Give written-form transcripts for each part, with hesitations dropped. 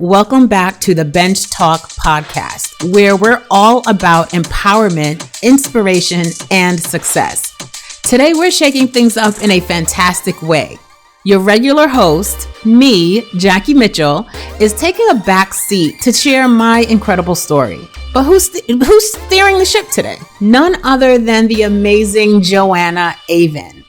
welcome back to the BenchTalk Podcast, where we're all about empowerment, inspiration, and success. Today, we're shaking things up in a fantastic way. Your regular host, me, Jackie Mitchell, is taking a back seat to share my incredible story. But who's steering the ship today? None other than the amazing Joanna Avin.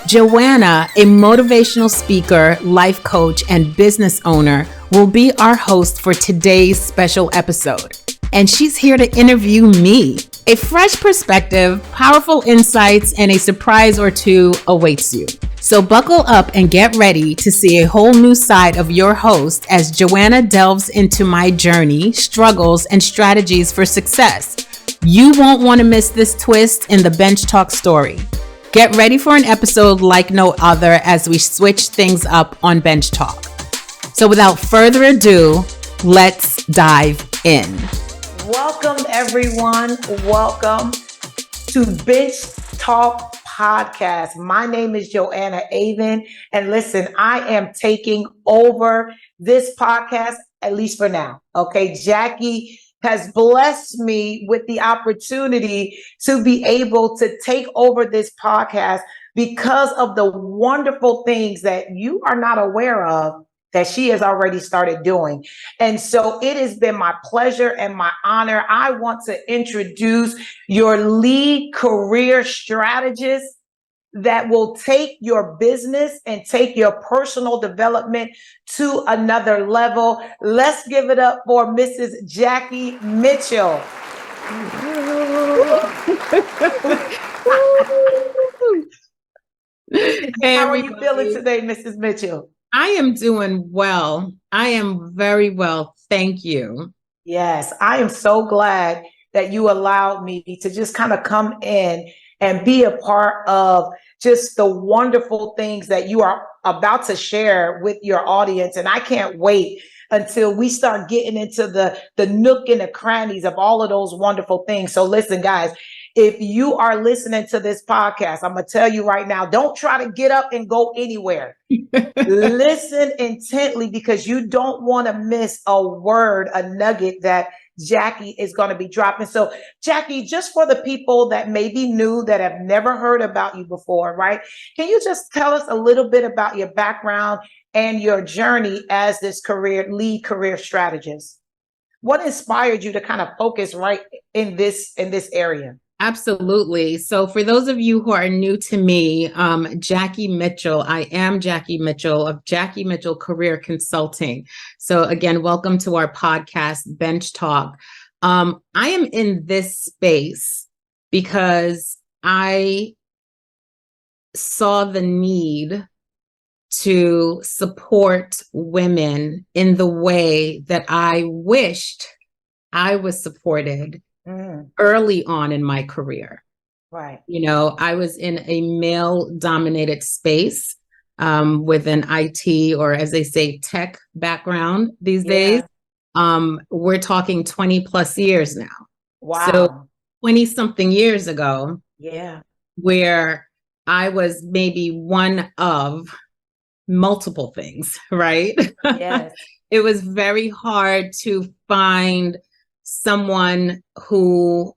Joanna, a motivational speaker, life coach, and business owner, will be our host for today's special episode. And she's here to interview me. A fresh perspective, powerful insights, and a surprise or two awaits you. So buckle up and get ready to see a whole new side of your host as Joanna delves into my journey, struggles, and strategies for success. You won't want to miss this twist in the Bench Talk story. Get ready for an episode like no other as we switch things up on Bench Talk. So without further ado, let's dive in. Welcome, everyone. Welcome to Bench Talk Podcast. My name is Joanna Avin, and listen, I am taking over this podcast, at least for now. Okay, Jackie has blessed me with the opportunity to be able to take over this podcast because of the wonderful things that you are not aware of that she has already started doing. And so it has been my pleasure and my honor. I want to introduce your lead career strategist that will take your business and take your personal development to another level. Let's give it up for Mrs. Jackie Mitchell. Hey, how are you feeling today, Mrs. Mitchell? I am doing well. I am very well. Thank you. Yes, I am so glad that you allowed me to just kind of come in and be a part of just the wonderful things that you are about to share with your audience. And I can't wait until we start getting into the nook and the crannies of all of those wonderful things. So listen, guys, if you are listening to this podcast, I'm going to tell you right now, don't try to get up and go anywhere. Listen intently because you don't want to miss a word, a nugget that Jackie is going to be dropping. So Jackie, just for the people that may be new, that have never heard about you before, right? Can you just tell us a little bit about your background and your journey as this lead career strategist? What inspired you to kind of focus right in this area? Absolutely. So for those of you who are new to me, Jackie Mitchell, I am Jackie Mitchell of Jackie Mitchell Career Consulting. So again, welcome to our podcast, Bench Talk. I am in this space because I saw the need to support women in the way that I wished I was supported early on in my career. Right. You know, I was in a male dominated space with an IT, or as they say, tech background these days. We're talking 20 plus years now. Wow. So 20 something years ago. Yeah. Where I was maybe one of multiple things, right? Yes. It was very hard to find someone who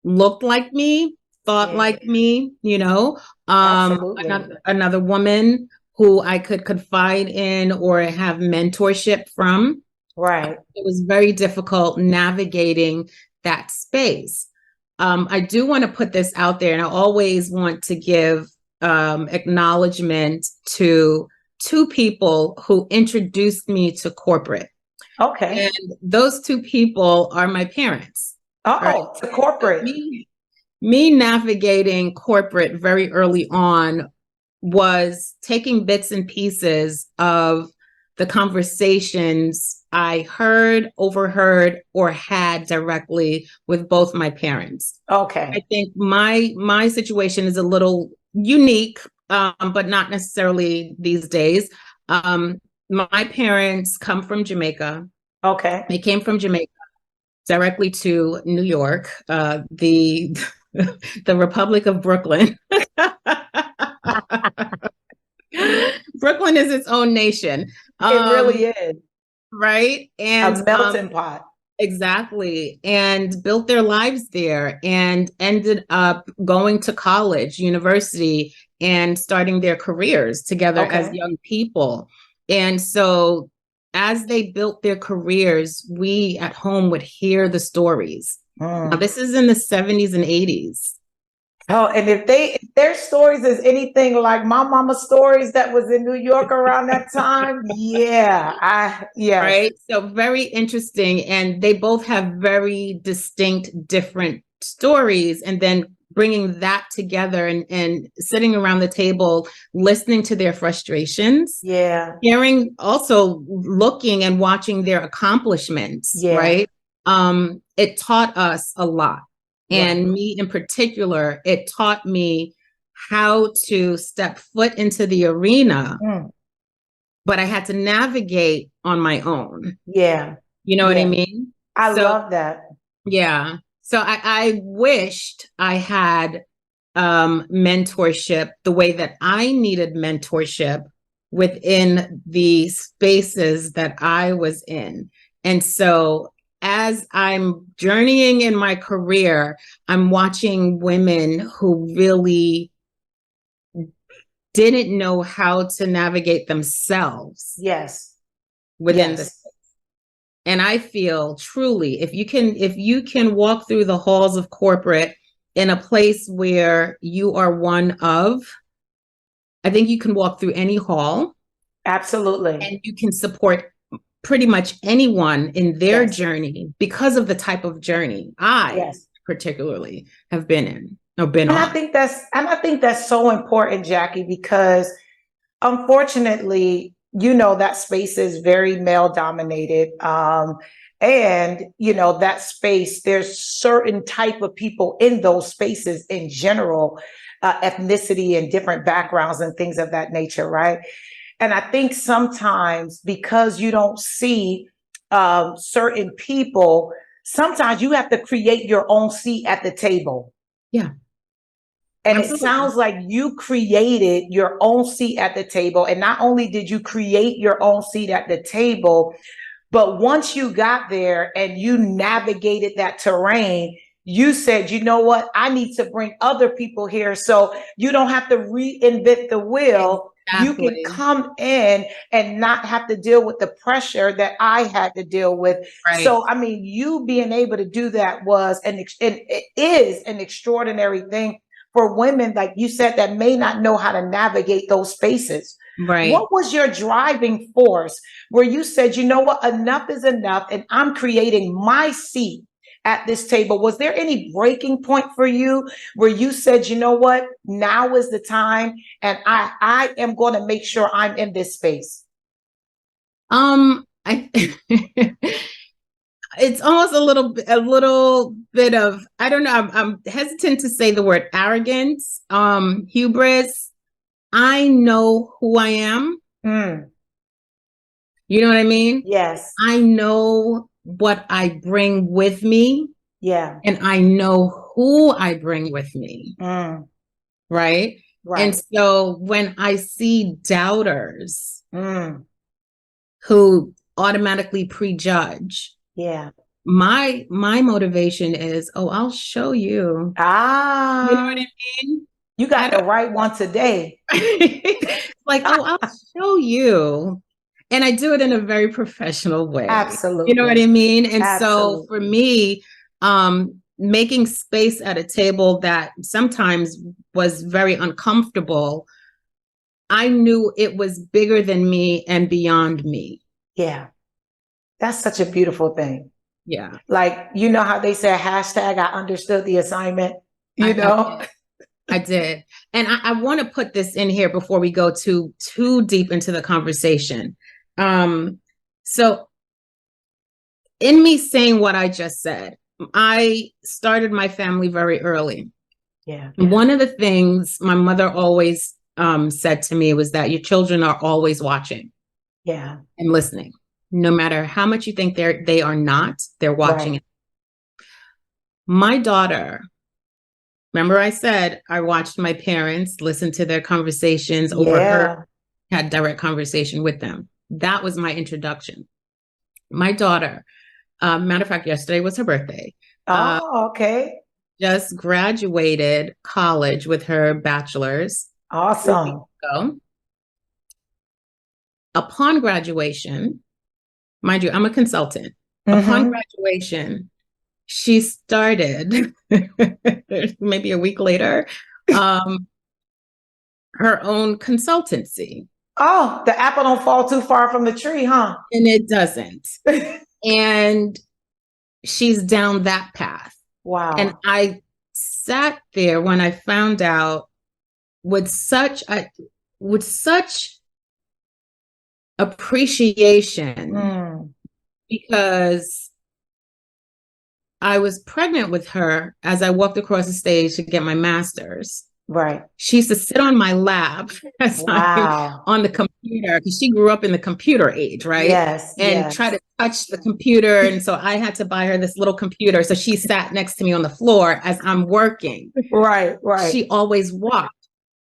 looked like me, thought like me, you know, another woman who I could confide in or have mentorship from. Right. It was very difficult navigating that space. I do want to put this out there, and I always want to give acknowledgement to two people who introduced me to corporate. Okay. And those two people are my parents. Right? To corporate. Me navigating corporate very early on was taking bits and pieces of the conversations I heard, overheard, or had directly with both my parents. Okay. I think my situation is a little unique, but not necessarily these days. My parents come from Jamaica. Okay. They came from Jamaica directly to New York, the Republic of Brooklyn. Brooklyn is its own nation. It really is. right? And A melting pot. exactly. And built their lives there and ended up going to college, university, and starting their careers together as Okay. young people. And so as they built their careers, we at home would hear the stories. Now, this is in the 70s and 80s. Oh, and if their stories is anything like my mama's stories that was in New York around that time, yes. Right. So very interesting. And they both have very distinct, different stories. And then bringing that together and sitting around the table, listening to their frustrations. Yeah. Hearing, also looking and watching their accomplishments. Yeah. Right. It taught us a lot. And Right. me in particular, it taught me how to step foot into the arena, but I had to navigate on my own. Yeah. You know what I mean? I love that. Yeah. So I wished I had mentorship the way that I needed mentorship within the spaces that I was in. And so as I'm journeying in my career, I'm watching women who really didn't know how to navigate themselves. Yes. Within the space. And I feel truly, if you can walk through the halls of corporate in a place where you are one of, I think you can walk through any hall. Absolutely. And you can support pretty much anyone in their journey because of the type of journey I particularly have been in or been on. I think that's so important, Jackie, because unfortunately, that space is very male dominated. And, that space, there's certain type of people in those spaces in general, ethnicity and different backgrounds and things of that nature, right? And I think sometimes because you don't see certain people, sometimes you have to create your own seat at the table. Yeah. And Absolutely. It sounds like you created your own seat at the table. And not only did you create your own seat at the table, but once you got there and you navigated that terrain, you said, you know what, I need to bring other people here so you don't have to reinvent the wheel. Exactly. You can come in and not have to deal with the pressure that I had to deal with. Right. So, I mean, you being able to do that it is an extraordinary thing for women, like you said, that may not know how to navigate those spaces. Right. What was your driving force where you said, you know what, enough is enough and I'm creating my seat at this table? Was there any breaking point for you where you said, you know what, now is the time and I am going to make sure I'm in this space? It's almost a little bit of, I don't know, I'm hesitant to say the word arrogance, hubris. I know who I am. You know what I mean? Yes. I know what I bring with me. Yeah. And I know who I bring with me. Right? And so when I see doubters who automatically prejudge, my motivation is, I'll show you. You know what I mean? You got the right one today. Like, I'll show you. And I do it in a very professional way. Absolutely. You know what I mean? And Absolutely. So for me, making space at a table that sometimes was very uncomfortable, I knew it was bigger than me and beyond me. Yeah. That's such a beautiful thing. Yeah. Like, you know how they say hashtag, I understood the assignment, you know? I did. And I want to put this in here before we go too deep into the conversation. So in me saying what I just said, I started my family very early. Yeah. One of the things my mother always said to me was that your children are always watching. Yeah. And listening. No matter how much you think they are not, they're watching it. My daughter, remember I said I watched my parents listen to their conversations, overheard, had direct conversation with them. That was my introduction. My daughter, matter of fact, yesterday was her birthday. Oh, okay. Just graduated college with her bachelor's. Awesome. So, upon graduation, mind you, I'm a consultant. Upon graduation, she started maybe a week later, her own consultancy. Oh, the apple don't fall too far from the tree, huh? And it doesn't. And she's down that path. Wow. And I sat there when I found out with such appreciation because I was pregnant with her as I walked across the stage to get my master's. Right. She used to sit on my lap as I'm on the computer because she grew up in the computer age, right? Yes. And try to touch the computer. And so I had to buy her this little computer. So she sat next to me on the floor as I'm working. Right. She always walked.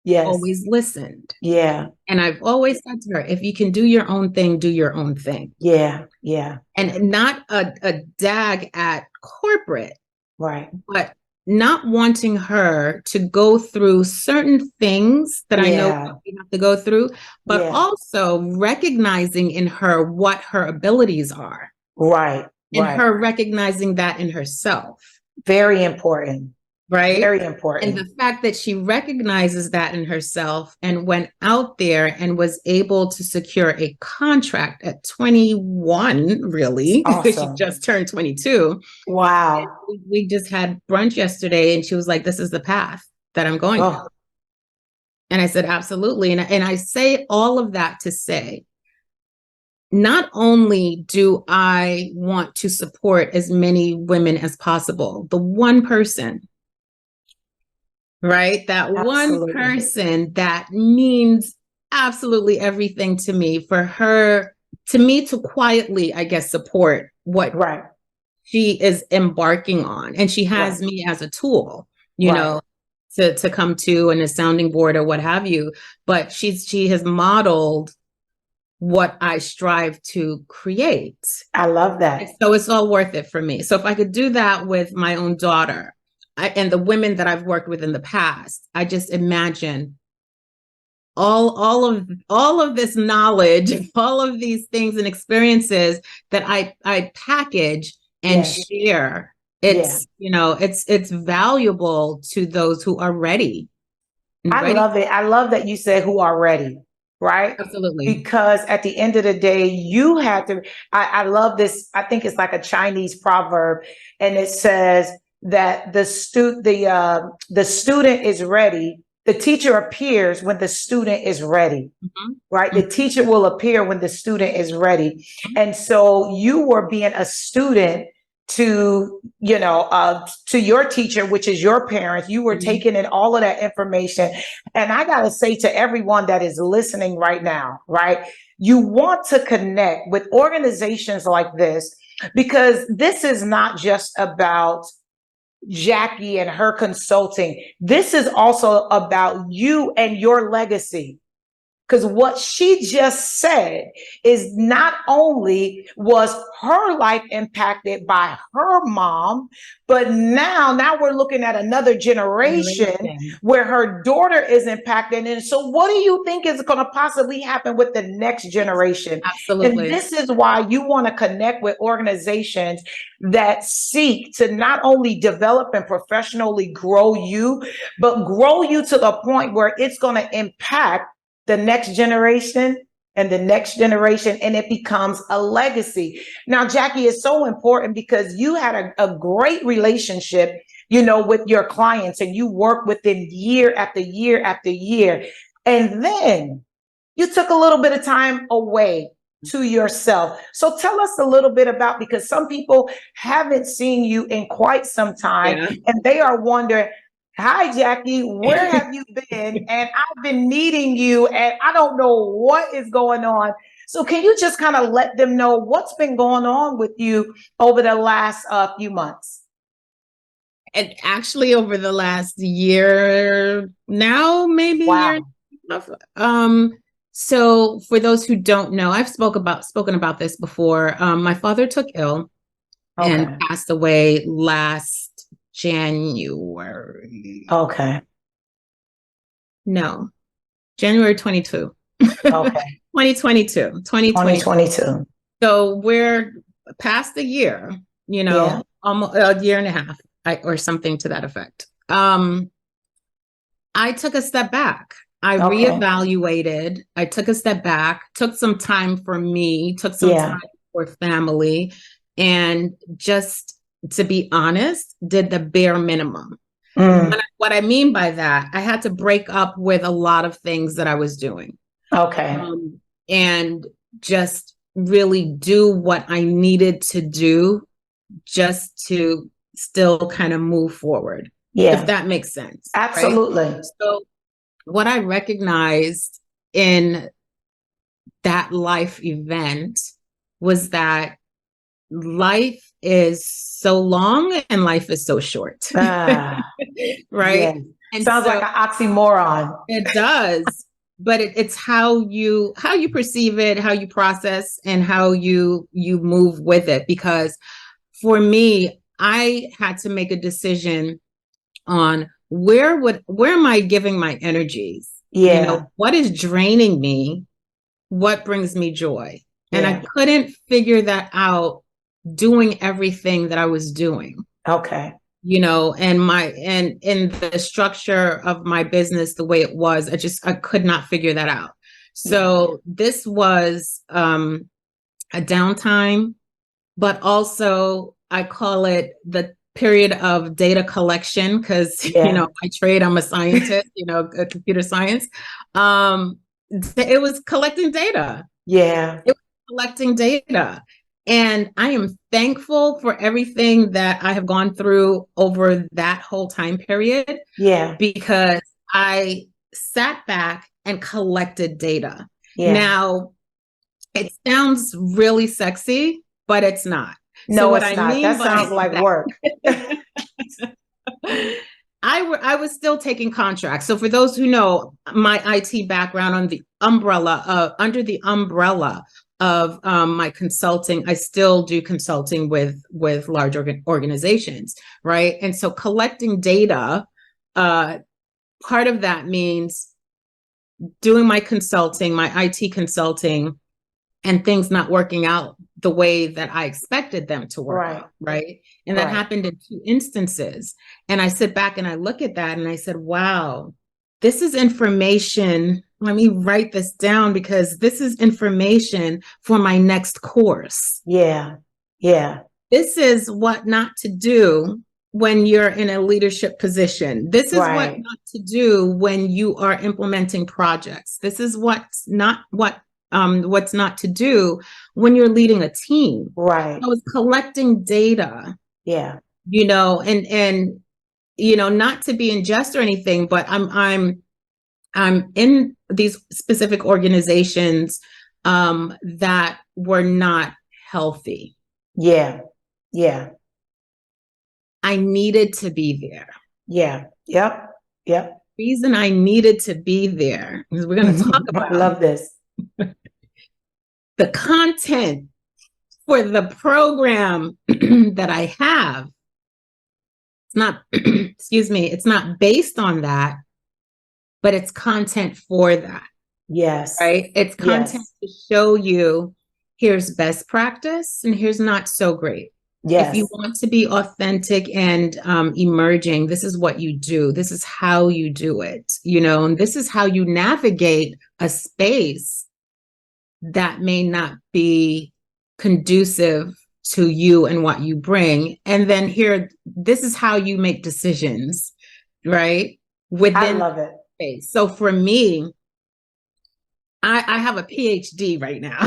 Yes. Always listened. Yeah. And I've always said to her, if you can do your own thing, do your own thing. Yeah. Yeah. And not a dag at corporate. Right. But not wanting her to go through certain things that I know we have to go through, but also recognizing in her what her abilities are. Right. And her recognizing that in herself. Very important. Right? Very important. And the fact that she recognizes that in herself and went out there and was able to secure a contract at 21, really, because she just turned 22. Wow. We just had brunch yesterday and she was like, this is the path that I'm going down. And I said, absolutely. And I say all of that to say, not only do I want to support as many women as possible, the one person, right? That one person that means absolutely everything to me, for her, to me to quietly, I guess, support what she is embarking on. And she has me as a tool, you know, to come to and a sounding board or what have you. But she has modeled what I strive to create. I love that. And so it's all worth it for me. So if I could do that with my own daughter, and the women that I've worked with in the past, I just imagine all of this knowledge, all of these things and experiences that I package and share. It's you know, it's valuable to those who are ready. I love it. I love that you said who are ready. Right? Absolutely. Because at the end of the day, you have to, I love this. I think it's like a Chinese proverb, and it says that the student is ready. The teacher appears when the student is ready, right? The teacher will appear when the student is ready. And so you were being a student to, you know, to your teacher, which is your parents. You were taking in all of that information. And I got to say to everyone that is listening right now, right? You want to connect with organizations like this, because this is not just about Jackie and her consulting. This is also about you and your legacy. Because what she just said is not only was her life impacted by her mom, but now we're looking at another generation where her daughter is impacted. And so what do you think is going to possibly happen with the next generation? Absolutely. And this is why you want to connect with organizations that seek to not only develop and professionally grow you, but grow you to the point where it's going to impact the next generation and the next generation, and it becomes a legacy. Now, Jackie, is so important because you had a great relationship, you know, with your clients, and you work with them year after year after year. And then you took a little bit of time away to yourself. So tell us a little bit about, because some people haven't seen you in quite some time, and they are wondering, hi, Jackie, where have you been? And I've been needing you, and I don't know what is going on. So can you just kind of let them know what's been going on with you over the last few months? And actually over the last year now, maybe year. So for those who don't know, I've spoken about this before. My father took ill and Okay. passed away last January. Okay. No, January 22. Okay. 2022. 2022. 2022. So we're past the year, Yeah. almost a year and a half, or something to that effect. I took a step back. I Okay. reevaluated. I took a step back, took some time for me, took some Yeah. time for family, and just to be honest, did the bare minimum. Mm. What I mean by that, I had to break up with a lot of things that I was doing, Okay. and just really do what I needed to do just to still kind of move forward, if Yeah. that makes sense. Absolutely. Right? So what I recognized in that life event was that life is so long and life is so short. Ah, Right? yeah. And Sounds so like an oxymoron. it does, but it's how you perceive it, how you process, and how you move with it. Because for me, I had to make a decision on where am I giving my energies? Yeah. What is draining me? What brings me joy? And I Yeah. couldn't figure that out doing everything that I was doing. Okay. And in the structure of my business, the way it was, I could not figure that out. So this was a downtime, but also I call it the period of data collection, because by trade I'm a scientist, a computer science. It was collecting data. Yeah. It was collecting data. And I am thankful for everything that I have gone through over that whole time period. Yeah. Because I sat back and collected data. Yeah. Now, it sounds really sexy, but it's not. No, so what it's I not. mean That sounds like work. I was still taking contracts. So for those who know my IT background, under the umbrella of my consulting, I still do consulting with large organizations, right? And so collecting data, part of that means doing my consulting, my IT consulting, and things not working out the way that I expected them to work out, right? And that happened in 2 instances. And I sit back and I look at that and I said, wow, this is information. Let me write this down, because this is information for my next course. Yeah. Yeah. This is what not to do when you're in a leadership position. This is what not to do when you are implementing projects. This is what's not to do when you're leading a team. Right. I was collecting data. Yeah. And not to be in jest or anything, but I'm in these specific organizations that were not healthy. Yeah. Yeah. I needed to be there. Yeah. Yep. Yep. The reason I needed to be there, because we're going to talk about I love this. The content for the program that I have. It's not, excuse me, it's not based on that, but it's content for that. Yes. Right? It's content to show you, here's best practice and here's not so great. Yes. If you want to be authentic and emerging, this is what you do. This is how you do it, and this is how you navigate a space that may not be conducive to you and what you bring. And then this is how you make decisions, right? Within I love it. Space. So for me, I have a PhD right now.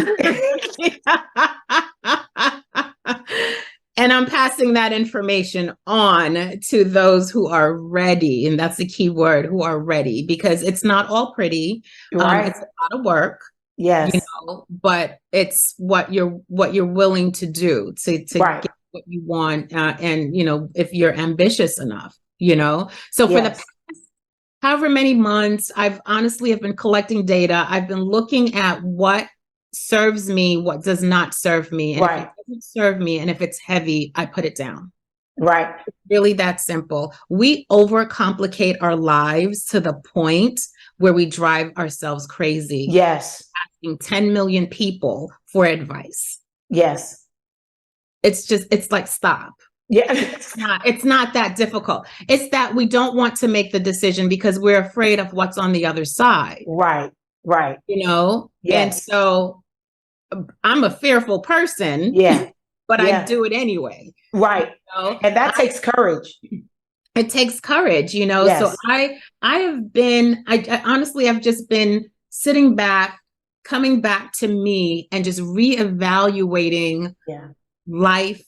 And I'm passing that information on to those who are ready. And that's the key word, who are ready, because it's not all pretty. Right. It's a lot of work. Yes. But it's what you're willing to do to get what you want. And, if you're ambitious enough, so for the past however many months, I've honestly have been collecting data. I've been looking at what serves me, what does not serve me. And if it doesn't serve me and if it's heavy, I put it down. Right. It's really that simple. We overcomplicate our lives to the point where we drive ourselves crazy. Yes. Asking 10 million people for advice. Yes. It's like, stop. Yeah. It's not that difficult. It's that we don't want to make the decision because we're afraid of what's on the other side. Right. Right. You know? Yes. And so I'm a fearful person. Yeah. But yeah. I do it anyway. Right. You know? And that takes courage. It takes courage, you know? Yes. So I honestly, I've just been sitting back, coming back to me and just reevaluating life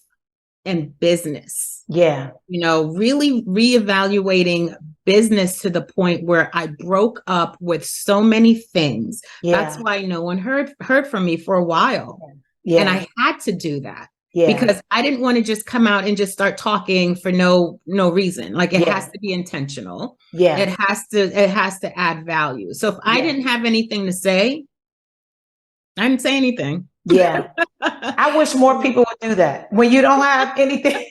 and business. Yeah. You know, really reevaluating business to the point where I broke up with so many things. Yeah. That's why no one heard from me for a while. Yeah. And I had to do that. Yeah. Because I didn't want to just come out and just start talking for no reason. Like it has to be intentional. Yeah. It has to add value. So if I didn't have anything to say, I didn't say anything. Yeah. I wish more people would do that when you don't have anything.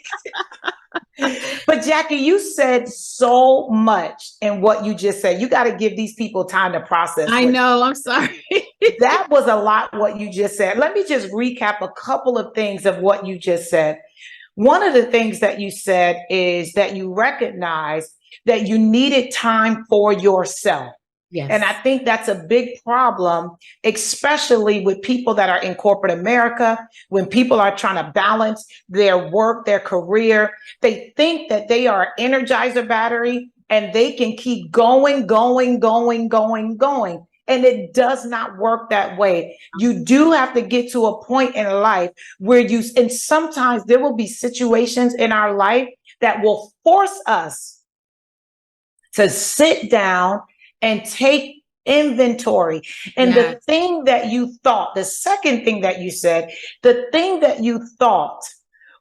But Jackie, you said so much in what you just said. You got to give these people time to process. I know. I'm sorry. That was a lot what you just said. Let me just recap a couple of things of what you just said. One of the things that you said is that you recognize that you needed time for yourself. Yes. And I think that's a big problem, especially with people that are in corporate America, when people are trying to balance their work, their career. They think that they are an energizer battery and they can keep going. And it does not work that way. You do have to get to a point in life where and sometimes there will be situations in our life that will force us to sit down and take inventory. And the thing that you thought, the second thing that you said, the thing that you thought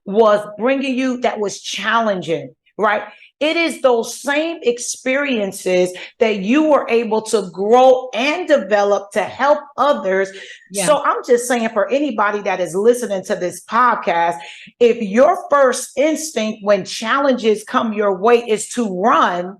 was bringing you, that was challenging, right? It is those same experiences that you were able to grow and develop to help others. Yeah. So I'm just saying, for anybody that is listening to this podcast, if your first instinct when challenges come your way is to run,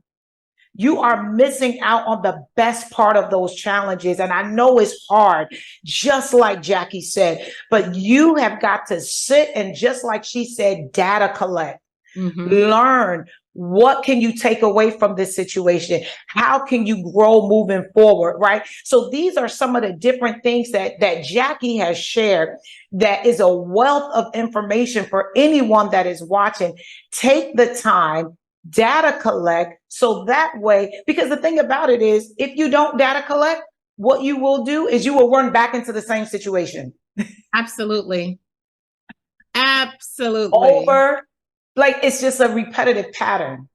you are missing out on the best part of those challenges. And I know it's hard, just like Jackie said, but you have got to sit and, just like she said, data collect, learn. What can you take away from this situation? How can you grow moving forward, right? So these are some of the different things that Jackie has shared that is a wealth of information for anyone that is watching. Take the time, data collect, so that way, because the thing about it is, if you don't data collect, what you will do is you will run back into the same situation. Absolutely. Absolutely. Over. Like, it's just a repetitive pattern.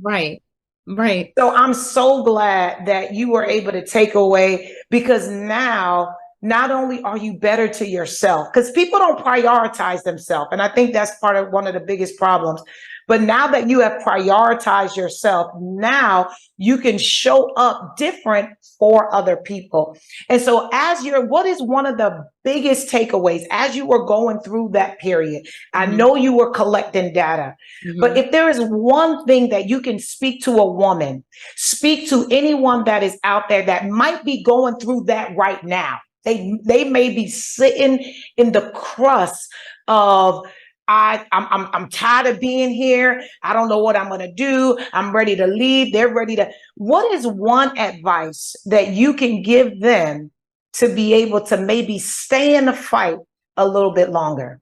Right. Right. So I'm so glad that you were able to take away, because now not only are you better to yourself, because people don't prioritize themselves. And I think that's part of one of the biggest problems. But now that you have prioritized yourself, now you can show up different for other people. And so what is one of the biggest takeaways as you were going through that period? I know you were collecting data, but if there is one thing that you can speak to a woman, speak to anyone that is out there that might be going through that right now. They may be sitting in the crust of, I'm tired of being here. I don't know what I'm going to do. I'm ready to leave. They're ready to. What is one advice that you can give them to be able to maybe stay in the fight a little bit longer?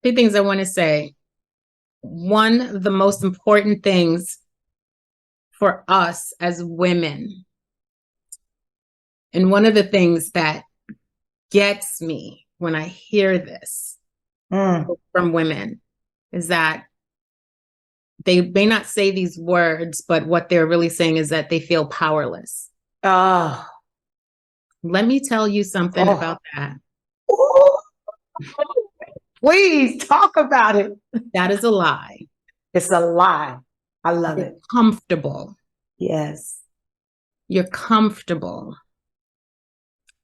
Two things I want to say. One of the most important things for us as women, and one of the things that gets me when I hear this from women, is that they may not say these words, but what they're really saying is that they feel powerless. Let me tell you something about that. Please talk about it. That is a lie. It's a lie. I love You're it. comfortable. Yes. You're comfortable.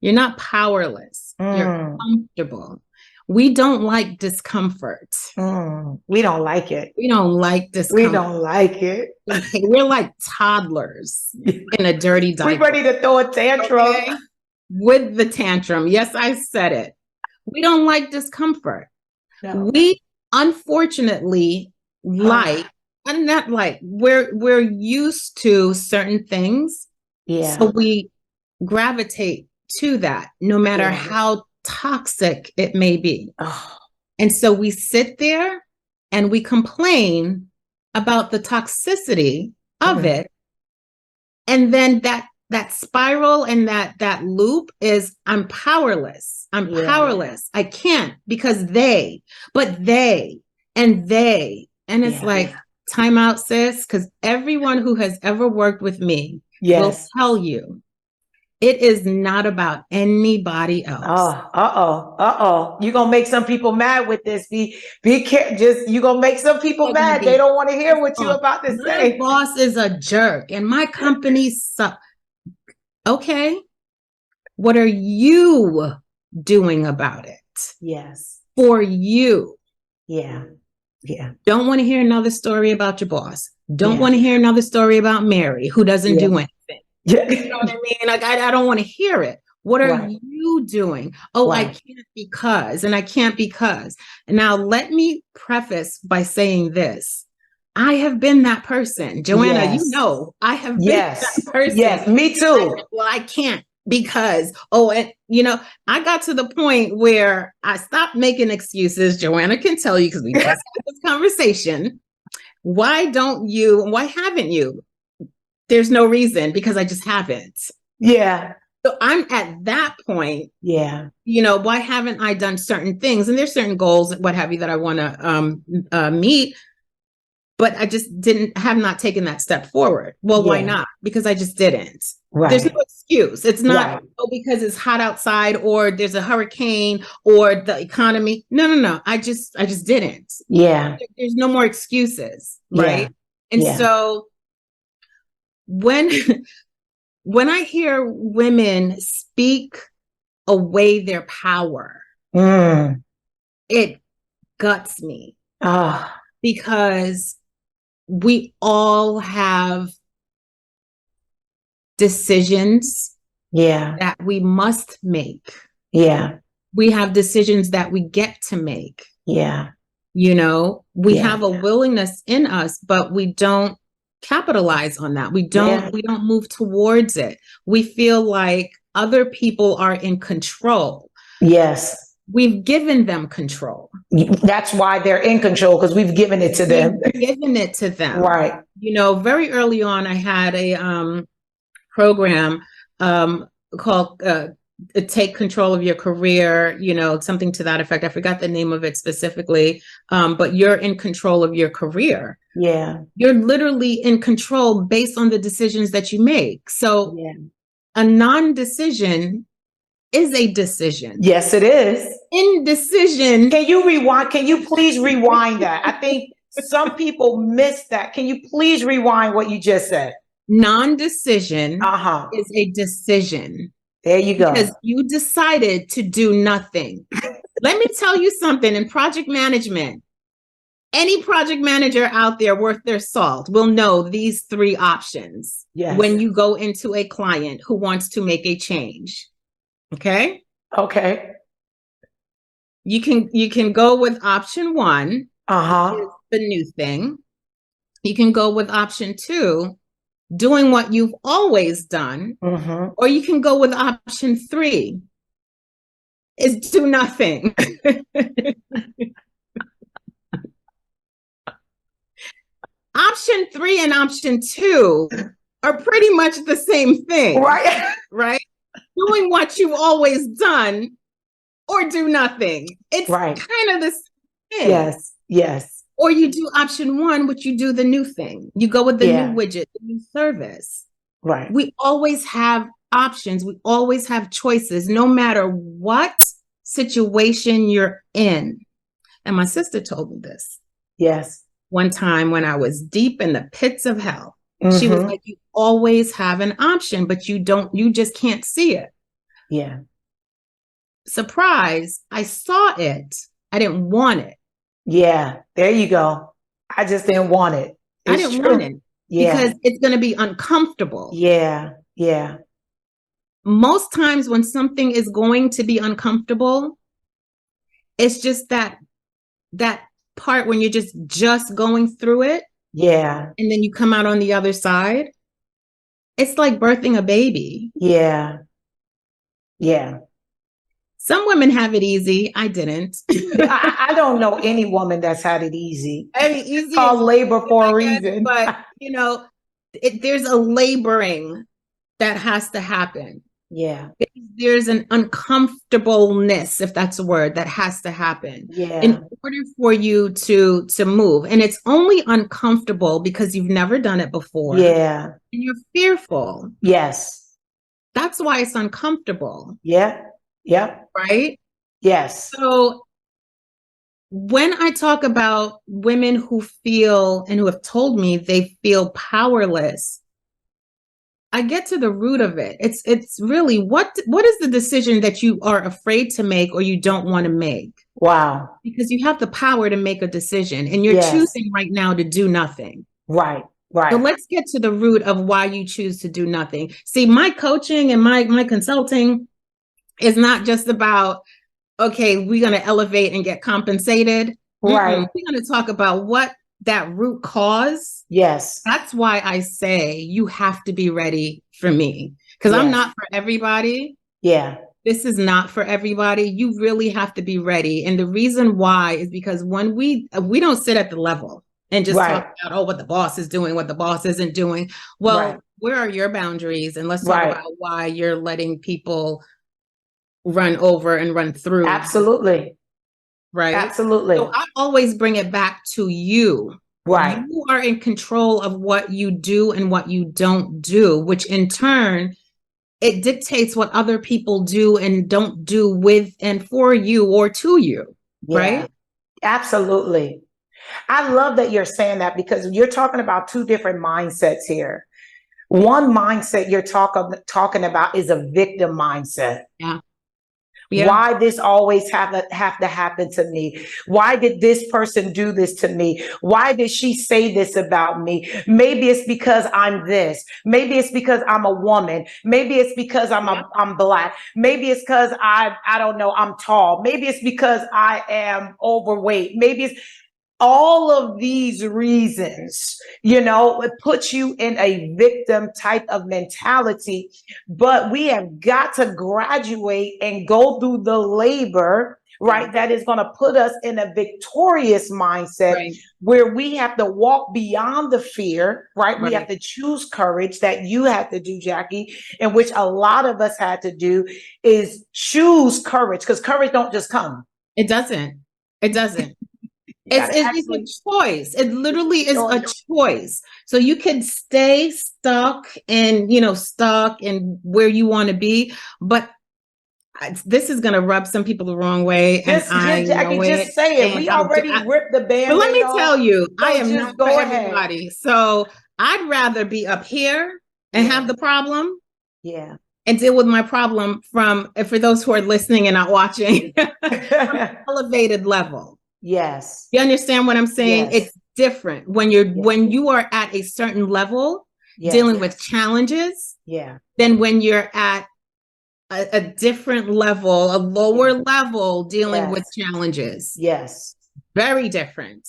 You're not powerless. You're comfortable. We don't like discomfort. We don't like it. We don't like discomfort. We don't like it. We're like toddlers in a dirty diaper. We're ready to throw a tantrum. Okay? With the tantrum. Yes, I said it. We don't like discomfort. No. We unfortunately and not like, we're used to certain things. Yeah. So we gravitate to that, no matter how toxic it may be. And so we sit there and we complain about the toxicity of it. And then that spiral and that loop is, I'm powerless. I'm powerless. I can't because they. And it's like, time out, sis, because everyone who has ever worked with me will tell you it is not about anybody else. You're going to make some people mad with this. Be careful. You're going to make some people mad. They don't want to hear what you're about to say. My boss is a jerk and my company sucks. Okay. What are you doing about it? Yes. For you. Yeah. Don't want to hear another story about your boss. Don't want to hear another story about Mary, who doesn't do anything. Yeah. You know what I mean? Like, I don't want to hear it. What are you doing? Oh, I can't because, and I can't because. And now let me preface by saying this. I have been that person. Joanna, you know, I have been that person. Yes, me too. I can't because, and you know, I got to the point where I stopped making excuses. Joanna can tell you because we just had this conversation. Why haven't you? There's no reason because I just haven't. Yeah. So I'm at that point. Yeah. You know, why haven't I done certain things? And there's certain goals, what have you, that I want to meet. But I just have not taken that step forward. Well, why not? Because I just didn't. Right. There's no excuse. It's not because it's hot outside or there's a hurricane or the economy. No. I just didn't. Yeah. There's no more excuses. Right. And so when I hear women speak away their power, it guts me. Because we all have decisions that we must make. Yeah. We have decisions that we get to make. Yeah. You know, we have a willingness in us, but we don't capitalize on that. We don't move towards it. We feel like other people are in control. Yes. We've given them control. That's why they're in control, because we've given it to them. Given it to them. Right. You know, very early on, I had a program called Take Control of Your Career, you know, something to that effect. I forgot the name of it specifically, but you're in control of your career. Yeah. You're literally in control based on the decisions that you make. So a non-decision is a decision. Yes, it is. Indecision. Can you rewind? Can you please rewind that? I think some people miss that. Can you please rewind what you just said? Non-decision is a decision. There you go. Because you decided to do nothing. Let me tell you something. In project management, any project manager out there worth their salt will know these three options when you go into a client who wants to make a change. Okay. You can go with option one, the new thing. You can go with option two, doing what you've always done, or you can go with option three, is do nothing. Option three and option two are pretty much the same thing. Right. Right. Doing what you've always done or do nothing. It's kind of the same thing. Yes. Or you do option one, which you do the new thing. You go with the new widget, the new service. Right. We always have options. We always have choices, no matter what situation you're in. And my sister told me this. Yes. one time when I was deep in the pits of hell. Mm-hmm. She was like, you always have an option, but you just can't see it. Yeah. Surprise, I saw it. I didn't want it. Yeah, there you go. I just didn't want it. I didn't want it because it's going to be uncomfortable. Yeah, yeah. Most times when something is going to be uncomfortable, it's just that part when you're just going through it. Yeah. And then you come out on the other side. It's like birthing a baby. Yeah. Yeah. Some women have it easy. I didn't. I don't know any woman that's had it easy. I mean, easy. It's called labor for a reason. But, there's a laboring that has to happen. Yeah. There's an uncomfortableness, if that's a word, that has to happen. Yeah. In order for you to move. And it's only uncomfortable because you've never done it before. Yeah. And you're fearful. Yes. That's why it's uncomfortable. Yeah. Yep. Right? Yes. So when I talk about women who feel and who have told me they feel powerless, I get to the root of it. It's really what is the decision that you are afraid to make or you don't want to make? Wow. Because you have the power to make a decision and you're choosing right now to do nothing. Right. Right. So let's get to the root of why you choose to do nothing. See, my coaching and my consulting is not just about, okay, we're going to elevate and get compensated. Right. We're going to talk about what that root cause. Yes. That's why I say you have to be ready for me because I'm not for everybody. Yeah. This is not for everybody. You really have to be ready. And the reason why is because when we don't sit at the level and just talk about, what the boss is doing, what the boss isn't doing. Well, where are your boundaries? And let's talk about why you're letting people run over and run through. Absolutely. Right. Absolutely. So I always bring it back to you. Right. You are in control of what you do and what you don't do, which in turn, it dictates what other people do and don't do with and for you or to you. Yeah. Right. Absolutely. I love that you're saying that because you're talking about two different mindsets here. One mindset you're talking about is a victim mindset. Yeah. Why this always have to happen to me? Why did this person do this to me? Why did she say this about me? Maybe it's because I'm this. Maybe it's because I'm a woman. Maybe it's because I'm Black. Maybe it's because I don't know, I'm tall. Maybe it's because I am overweight. Maybe it's all of these reasons, it puts you in a victim type of mentality, but we have got to graduate and go through the labor, right? That is going to put us in a victorious mindset where we have to walk beyond the fear, right? We have to choose courage that you had to do, Jackie, and which a lot of us had to do is choose courage because courage don't just come. It doesn't. It's a choice. It literally is a choice. So you can stay stuck and, stuck in where you want to be. But this is going to rub some people the wrong way. Just say it. We already ripped the Band-Aid But let me off. tell you, I am just not go for ahead. everybody. So I'd rather be up here and have the problem. Yeah. And deal with my problem for those who are listening and not watching, from an elevated level. Yes. You understand what I'm saying? Yes. It's different when you are at a certain level dealing with challenges than when you're at a different level, a lower level dealing with challenges. Yes. Very different.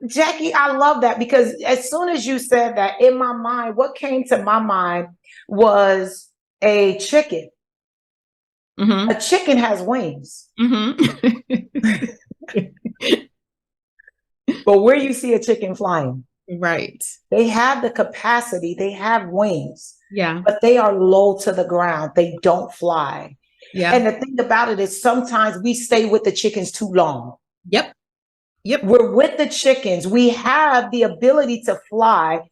Jackie, I love that because as soon as you said that, in my mind, what came to my mind was a chicken. Mm-hmm. A chicken has wings. Mm-hmm. But where you see a chicken flying, right? They have the capacity, they have wings, but they are low to the ground. They don't fly. And the thing about it is sometimes we stay with the chickens too long. Yep. We're with the chickens. We have the ability to fly,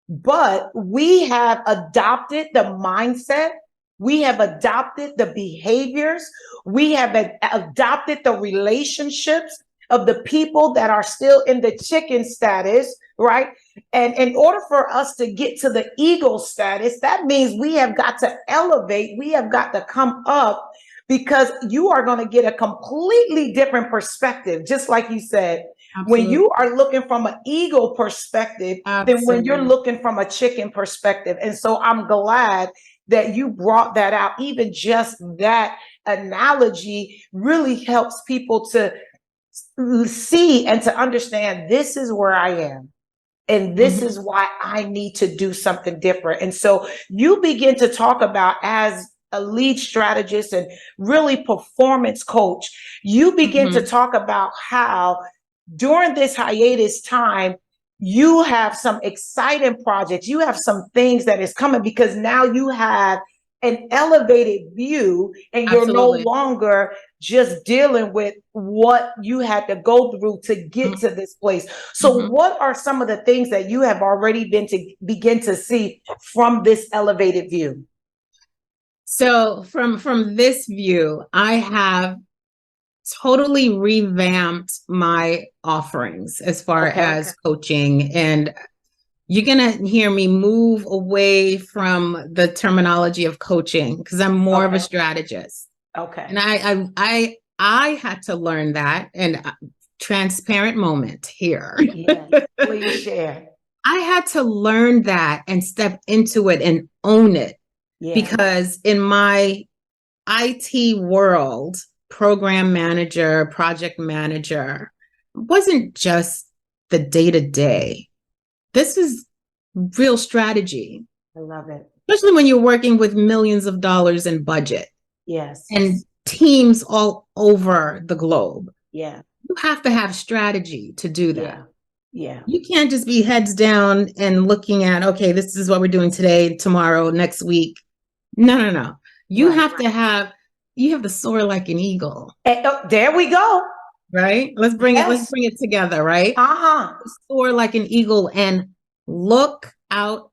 but we have adopted the mindset. We have adopted the behaviors. We have adopted the relationships of the people that are still in the chicken status, right? And in order for us to get to the eagle status, that means we have got to elevate, we have got to come up, because you are going to get a completely different perspective. Just like you said, Absolutely. when you are looking from an eagle perspective, than when you're looking from a chicken perspective. And so I'm glad that you brought that out. Even just that analogy really helps people to see and to understand, this is where I am. And this is why I need to do something different. And so you begin to talk about, as a lead strategist and really performance coach, you begin to talk about how during this hiatus time, you have some exciting projects. You have some things that is coming, because now you have an elevated view, and you're no longer just dealing with what you had to go through to get to this place. So what are some of the things that you have already begin to see from this elevated view? So from this view, I have totally revamped my offerings as far as coaching, and you're going to hear me move away from the terminology of coaching, because I'm more of a strategist. And I had to learn that. And transparent moment here. Yes, please share. I had to learn that and step into it and own it. Because in my IT world, program manager, project manager, wasn't just the day-to-day. This is real strategy. I love it. Especially when you're working with millions of dollars in budget. Yes. And teams all over the globe. Yeah. You have to have strategy to do that. Yeah. You can't just be heads down and looking at, okay, this is what we're doing today, tomorrow, next week. No. You have to soar like an eagle. There we go. Right? Let's bring it together, right? Soar like an eagle and look out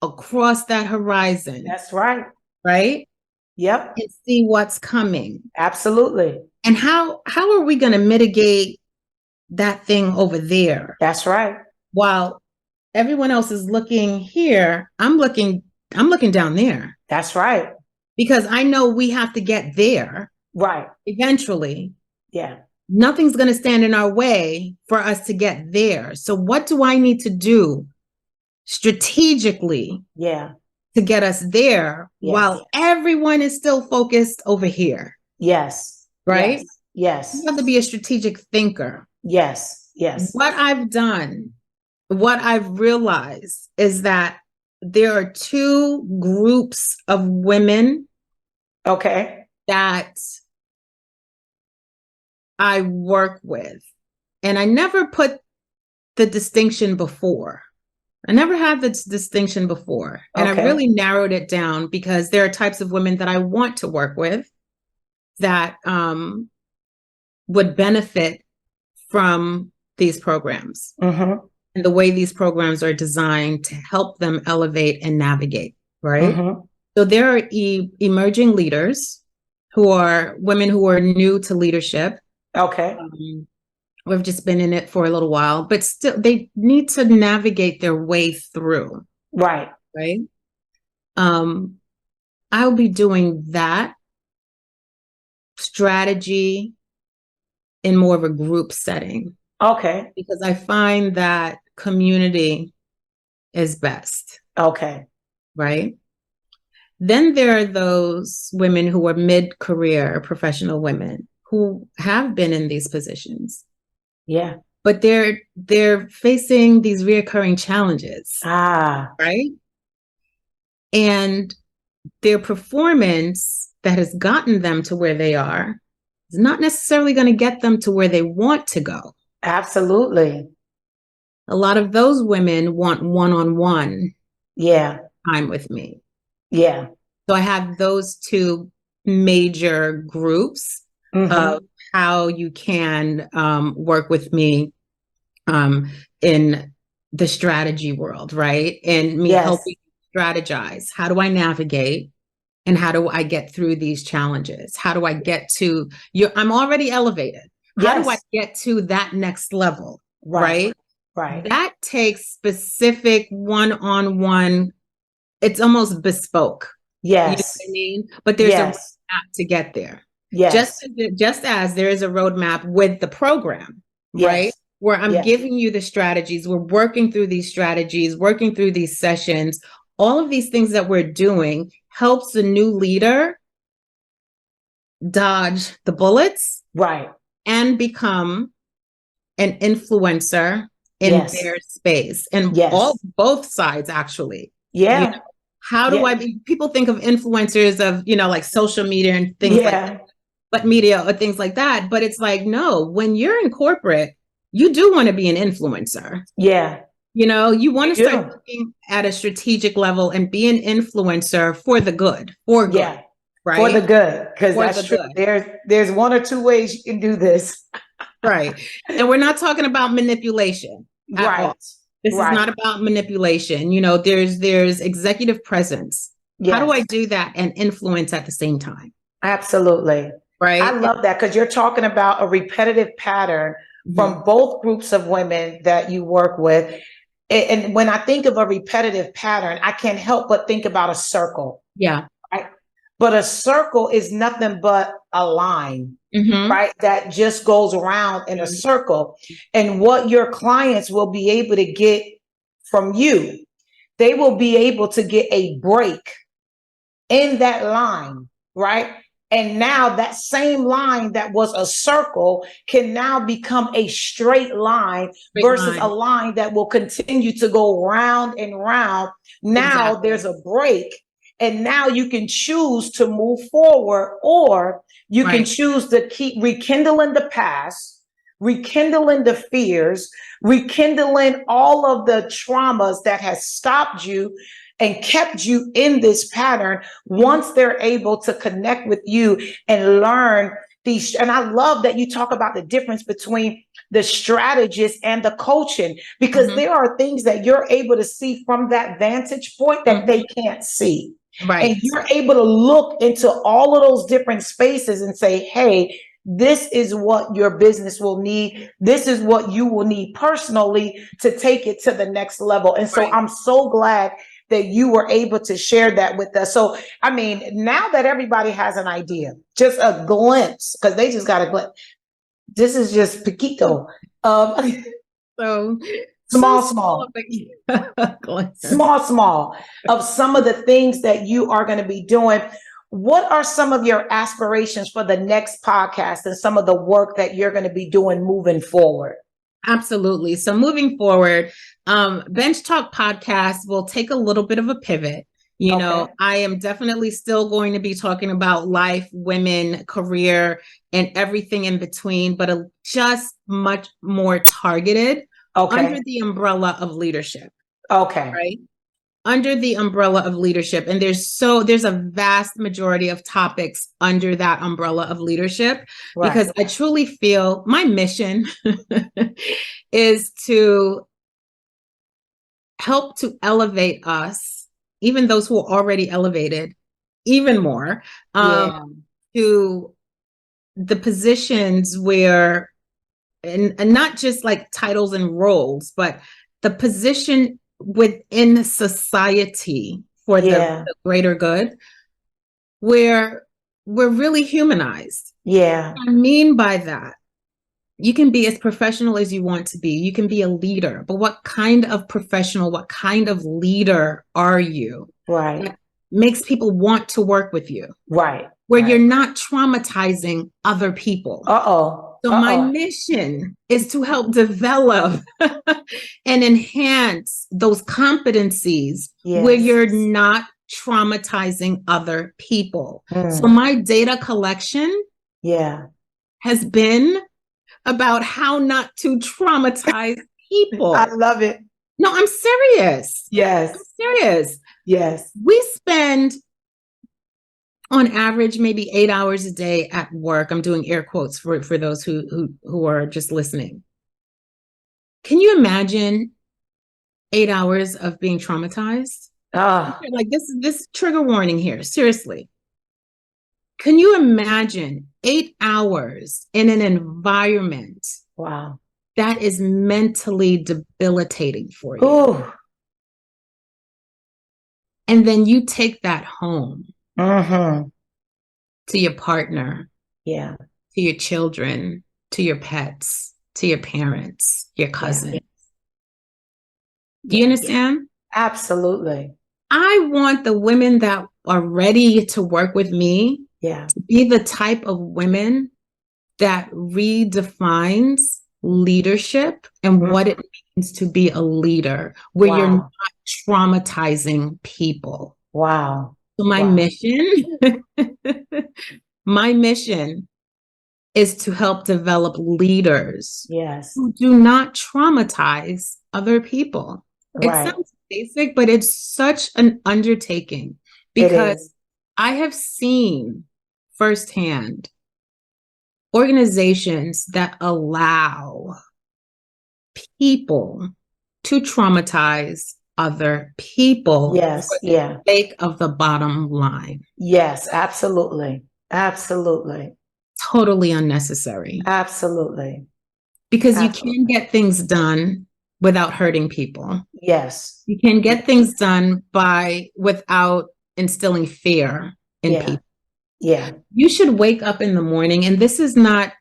across that horizon. That's right. Right? Yep. And see what's coming. Absolutely. And how are we going to mitigate that thing over there? That's right. While everyone else is looking here, I'm looking down there. That's right. Because I know we have to get there. Right. Eventually. Yeah. Nothing's going to stand in our way for us to get there. So what do I need to do strategically to get us there while everyone is still focused over here? Yes. Right? Yes. You have to be a strategic thinker. Yes. Yes. What I've done, what I've realized is that there are two groups of women that I work with. And I never put the distinction before. I never had this distinction before. And I really narrowed it down, because there are types of women that I want to work with that would benefit from these programs. And the way these programs are designed to help them elevate and navigate, right? So there are emerging leaders who are women who are new to leadership. We've just been in it for a little while, but still they need to navigate their way through. Right. I'll be doing that strategy in more of a group setting. Because I find that community is best. Right. Then there are those women who are mid-career professional women who have been in these positions. But they're facing these reoccurring challenges. Right. And their performance that has gotten them to where they are is not necessarily going to get them to where they want to go. Absolutely. A lot of those women want one-on-one time with me. So I have those two major groups of how you can work with me in the strategy world, right? And me helping strategize. How do I navigate? And how do I get through these challenges? How do I get to I'm already elevated, How do I get to that next level? Right. That takes specific one-on-one. It's almost bespoke. Yes. You know what I mean? But there's a roadmap to get there. Yes. Just as there is a roadmap with the program, right? Where I'm giving you the strategies, we're working through these strategies, working through these sessions. All of these things that we're doing helps the new leader dodge the bullets, and become an influencer in their space, and both sides actually. You know, how do people think of influencers of, like social media and things like that, but media or things like that. But it's like, no, when you're in corporate, you do want to be an influencer. You want to start looking at a strategic level and be an influencer for the good, right? For the good, because that's true. There's one or two ways you can do this. Right. And we're not talking about manipulation at all. This is not about manipulation. There's executive presence. How do I do that and influence at the same time? Absolutely. Right. I love that, because you're talking about a repetitive pattern from both groups of women that you work with. And when I think of a repetitive pattern, I can't help but think about a circle. But a circle is nothing but a line, right? That just goes around in a circle. And what your clients will be able to get from you, they will be able to get a break in that line, right? And now that same line that was a circle can now become a straight line versus a line that will continue to go round and round. Now there's a break. And now you can choose to move forward, or you can choose to keep rekindling the past, rekindling the fears, rekindling all of the traumas that has stopped you and kept you in this pattern. Once they're able to connect with you and learn these. And I love that you talk about the difference between the strategist and the coaching, because there are things that you're able to see from that vantage point that they can't see. And you're able to look into all of those different spaces and say, hey, this is what your business will need. This is what you will need personally to take it to the next level. And so I'm so glad that you were able to share that with us. So, I mean, now that everybody has an idea, just a glimpse, because they just got a glimpse. This is just Piquito. Small of some of the things that you are going to be doing. What are some of your aspirations for the next podcast and some of the work that you're going to be doing moving forward? Absolutely. So moving forward, BenchTalk Podcast will take a little bit of a pivot. I am definitely still going to be talking about life, women, career, and everything in between, but just much more targeted. Under the umbrella of leadership. Right? Under the umbrella of leadership. And there's a vast majority of topics under that umbrella of leadership, because I truly feel my mission is to help to elevate us, even those who are already elevated, even more, to the positions where, and not just like titles and roles, but the position within society for the greater good, where we're really humanized. What I mean by that, you can be as professional as you want to be. You can be a leader, but what kind of professional, what kind of leader are you? That makes people want to work with you. Where you're not traumatizing other people. So my mission is to help develop and enhance those competencies where you're not traumatizing other people. So my data collection has been about how not to traumatize people. I love it. No, I'm serious. I'm serious. We spend on average, maybe 8 hours a day at work. I'm doing air quotes for those who are just listening. Can you imagine 8 hours of being traumatized? Like this trigger warning here, seriously. Can you imagine 8 hours in an environment Wow. that is mentally debilitating for you. Ooh. And then you take that home Mm-hmm. to your partner, Yeah. to your children, to your pets, to your parents, your cousin. Yeah. Do you understand? Absolutely. I want the women that are ready to work with me to be the type of women that redefines leadership and what it means to be a leader, where you're not traumatizing people. Wow. So my mission is to help develop leaders who do not traumatize other people. It sounds basic, but it's such an undertaking because I have seen firsthand organizations that allow people to traumatize other people for the sake of the bottom line. Yes, absolutely. Absolutely. Totally unnecessary. Absolutely. Because you can get things done without hurting people. Yes. You can get things done without instilling fear in people. Yeah. You should wake up in the morning, and this is not,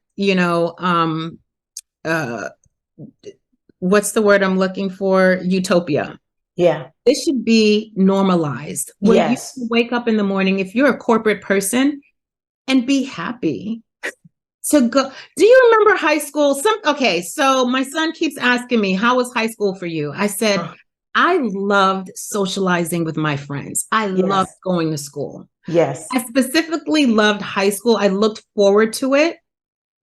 what's the word I'm looking for? Utopia. Yeah. This should be normalized. Where you wake up in the morning, if you're a corporate person, and be happy to go. Do you remember high school? So my son keeps asking me, how was high school for you? I said, I loved socializing with my friends. I loved going to school. Yes. I specifically loved high school. I looked forward to it